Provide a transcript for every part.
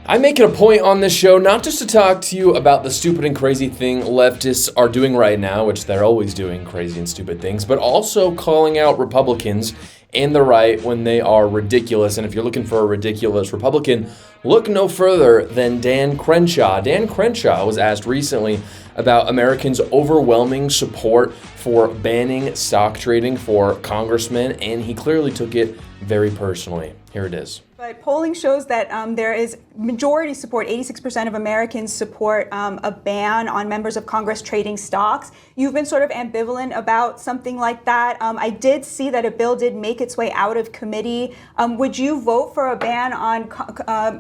I make it a point on this show not just to talk to you about the stupid and crazy thing leftists are doing right now, which they're always doing crazy and stupid things, but also calling out Republicans and the right when they are ridiculous. And if you're looking for a ridiculous Republican, look no further than Dan Crenshaw. Dan Crenshaw was asked recently about Americans' overwhelming support for banning stock trading for congressmen, and he clearly took it very personally. Here it is. But polling shows that there is majority support, 86% of Americans support a ban on members of Congress trading stocks. You've been sort of ambivalent about something like that. I did see that a bill did make its way out of committee. Would you vote for a ban on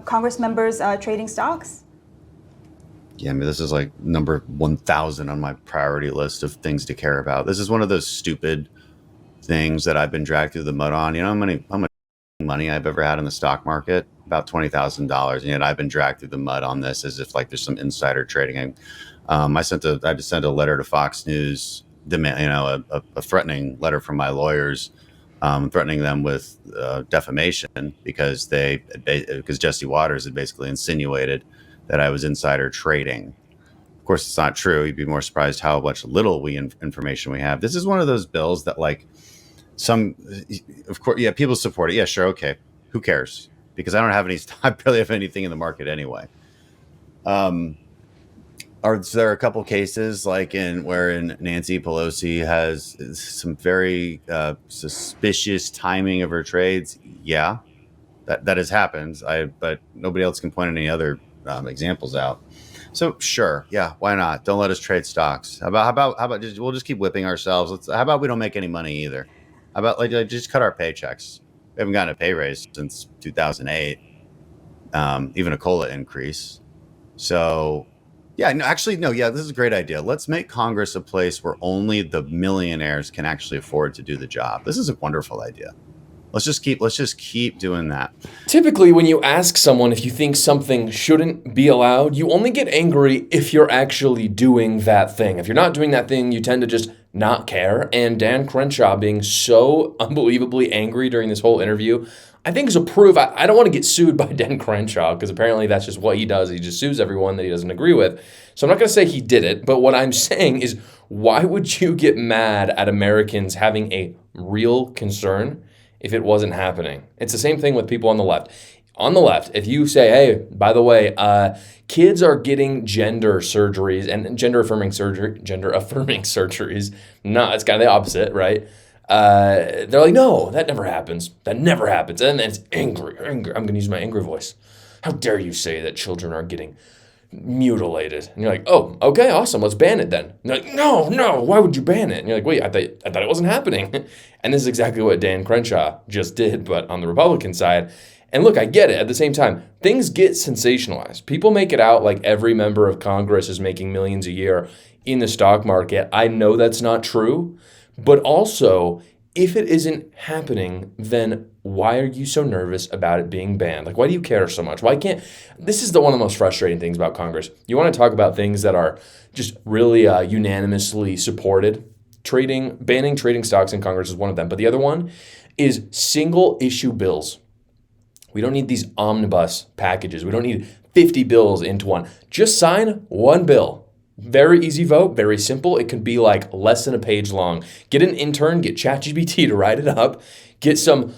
Congress members trading stocks? Yeah, I mean, this is like number 1,000 on my priority list of things to care about. This is one of those stupid things that I've been dragged through the mud on. You know how much money I've ever had in the stock market? About $20,000. And yet I've been dragged through the mud on this as if like there's some insider trading. I just sent a letter to Fox News, a threatening letter from my lawyers, threatening them with defamation because Jesse Waters had basically insinuated that I was insider trading. Of course, it's not true. You'd be more surprised how much little information we have. This is one of those bills that of course, yeah, people support it. Yeah, sure. Okay. Who cares? Because I barely have anything in the market anyway. Are there a couple cases wherein Nancy Pelosi has some very suspicious timing of her trades? Yeah, that has happened. But nobody else can point any other examples out. So sure, yeah, why not? Don't let us trade stocks. How about we'll just keep whipping ourselves. How about we don't make any money either? How about just cut our paychecks? We haven't gotten a pay raise since 2008, even a COLA increase. So yeah, this is a great idea. Let's make Congress a place where only the millionaires can actually afford to do the job. This is a wonderful idea. Let's just keep doing that. Typically, when you ask someone if you think something shouldn't be allowed, you only get angry if you're actually doing that thing. If you're not doing that thing, you tend to just not care. And Dan Crenshaw being so unbelievably angry during this whole interview, I think is a proof. I don't want to get sued by Dan Crenshaw because apparently that's just what he does. He just sues everyone that he doesn't agree with. So I'm not going to say he did it, but what I'm saying is, why would you get mad at Americans having a real concern if it wasn't happening? It's the same thing with people on the left. On the left, if you say, hey, by the way, kids are getting gender surgeries and gender affirming surgeries. No, it's kind of the opposite, right? They're like, no, that never happens. That never happens. And then it's angry. I'm going to use my angry voice. How dare you say that children are getting mutilated? And you're like, oh, okay, awesome. Let's ban it then. And you're like, no, why would you ban it? And you're like, wait, I thought it wasn't happening. And this is exactly what Dan Crenshaw just did, but on the Republican side. And look, I get it. At the same time, things get sensationalized. People make it out like every member of Congress is making millions a year in the stock market. I know that's not true. But also, if it isn't happening, then why are you so nervous about it being banned? Like, why do you care so much? This is one of the most frustrating things about Congress. You want to talk about things that are just really unanimously supported. Banning trading stocks in Congress is one of them. But the other one is single issue bills. We don't need these omnibus packages. We don't need 50 bills into one. Just sign one bill. Very easy vote, very simple. It could be like less than a page long. Get an intern, get ChatGPT to write it up, get some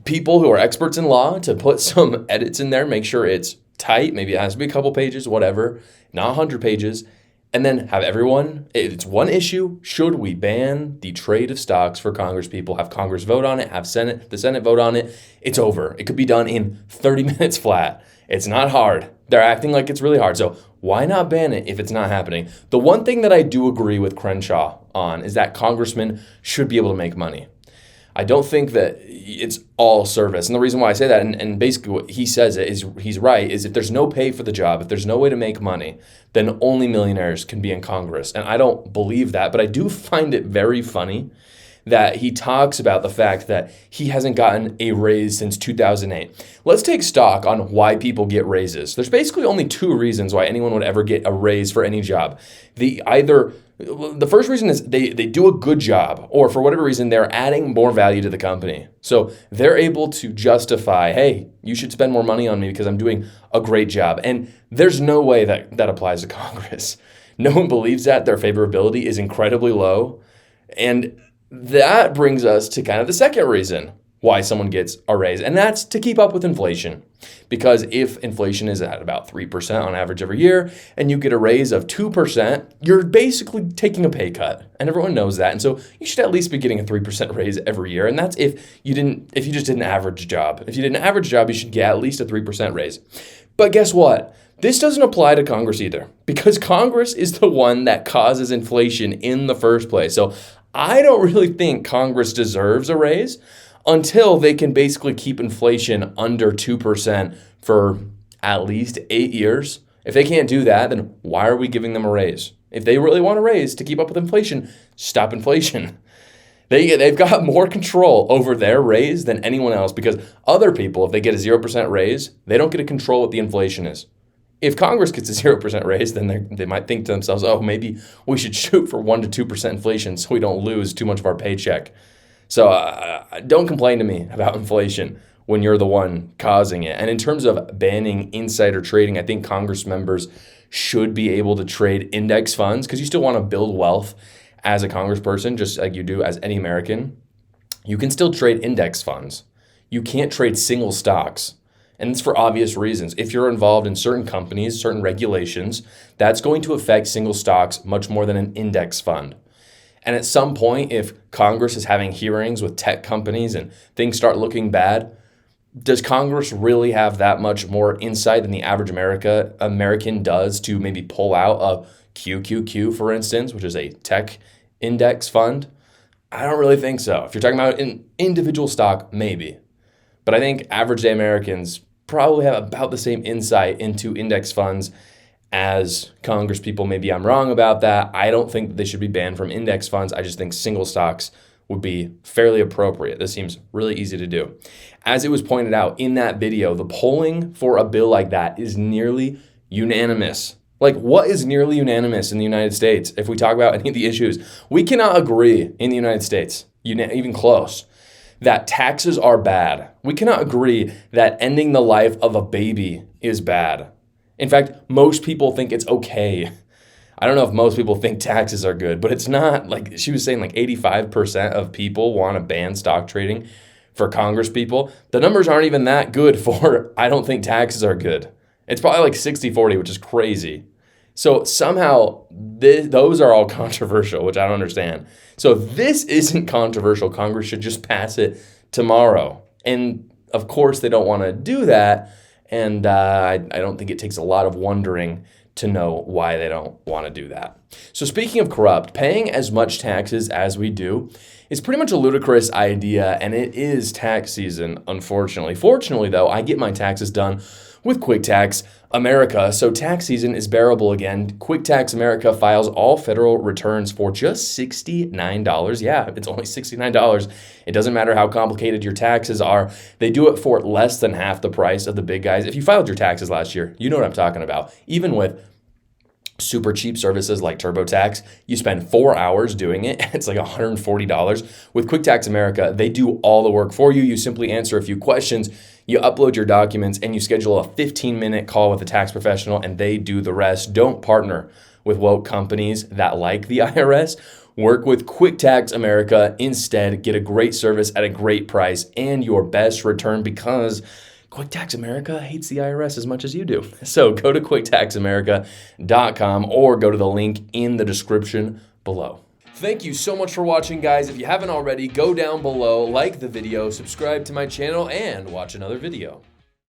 people who are experts in law to put some edits in there, make sure it's tight. Maybe it has to be a couple pages, whatever, not 100 pages. And then have everyone, it's one issue. Should we ban the trade of stocks for Congress people? Have Congress vote on it, have the Senate vote on it. It's over. It could be done in 30 minutes flat. It's not hard. They're acting like it's really hard. So why not ban it if it's not happening? The one thing that I do agree with Crenshaw on is that congressmen should be able to make money. I don't think that it's all service. And the reason why I say that, and basically what he says is he's right, is if there's no pay for the job, if there's no way to make money, then only millionaires can be in Congress. And I don't believe that, but I do find it very funny that he talks about the fact that he hasn't gotten a raise since 2008. Let's take stock on why people get raises. There's basically only two reasons why anyone would ever get a raise for any job. The first reason is they do a good job, or for whatever reason, they're adding more value to the company. So they're able to justify, hey, you should spend more money on me because I'm doing a great job. And there's no way that applies to Congress. No one believes that. Their favorability is incredibly low. And that brings us to kind of the second reason why someone gets a raise, and that's to keep up with inflation. Because if inflation is at about 3% on average every year, and you get a raise of 2%, you're basically taking a pay cut, and everyone knows that. And so you should at least be getting a 3% raise every year, and that's if you just did an average job. If you did an average job, you should get at least a 3% raise. But guess what? This doesn't apply to Congress either, because Congress is the one that causes inflation in the first place. So I don't really think Congress deserves a raise until they can basically keep inflation under 2% for at least 8 years. If they can't do that, then why are we giving them a raise? If they really want a raise to keep up with inflation, stop inflation. They've got more control over their raise than anyone else, because other people, if they get a 0% raise, they don't get to control what the inflation is. If Congress gets a 0% raise, then they might think to themselves, oh, maybe we should shoot for 1 to 2% inflation so we don't lose too much of our paycheck. So don't complain to me about inflation when you're the one causing it. And in terms of banning insider trading, I think Congress members should be able to trade index funds, because you still want to build wealth as a congressperson, just like you do as any American. You can still trade index funds. You can't trade single stocks. And it's for obvious reasons. If you're involved in certain companies, certain regulations, that's going to affect single stocks much more than an index fund. And at some point, if Congress is having hearings with tech companies and things start looking bad, does Congress really have that much more insight than the average American does to maybe pull out a QQQ, for instance, which is a tech index fund? I don't really think so. If you're talking about an individual stock, maybe. But I think average day Americans probably have about the same insight into index funds as Congress people. Maybe I'm wrong about that. I don't think that they should be banned from index funds. I just think single stocks would be fairly appropriate. This seems really easy to do. As it was pointed out in that video, the polling for a bill like that is nearly unanimous. Like, what is nearly unanimous in the United States? If we talk about any of the issues, we cannot agree in the United States, even close, that taxes are bad. We cannot agree that ending the life of a baby is bad. In fact, most people think it's okay. I don't know if most people think taxes are good, but it's not. Like she was saying, like 85% of people want to ban stock trading for Congress people. The numbers aren't even that good for I don't think taxes are good. It's probably like 60-40, which is crazy. So somehow those are all controversial, which I don't understand. So if this isn't controversial, Congress should just pass it tomorrow. And of course, they don't want to do that. And I don't think it takes a lot of wondering to know why they don't want to do that. So speaking of corrupt, paying as much taxes as we do is pretty much a ludicrous idea, and it is tax season, unfortunately. Fortunately, though, I get my taxes done with QuickTax America, so tax season is bearable again. QuickTax America files all federal returns for just $69. Yeah, it's only $69. It doesn't matter how complicated your taxes are. They do it for less than half the price of the big guys. If you filed your taxes last year, you know what I'm talking about. Even with super cheap services like TurboTax, you spend 4 hours doing it. It's like $140. With QuickTax America, they do all the work for you. You simply answer a few questions, you upload your documents, and you schedule a 15-minute call with a tax professional, and they do the rest. Don't partner with woke companies that like the IRS. Work with QuickTax America instead. Get a great service at a great price and your best return, because QuickTax America hates the IRS as much as you do. So go to quicktaxamerica.com or go to the link in the description below. Thank you so much for watching, guys. If you haven't already, go down below, like the video, subscribe to my channel, and watch another video.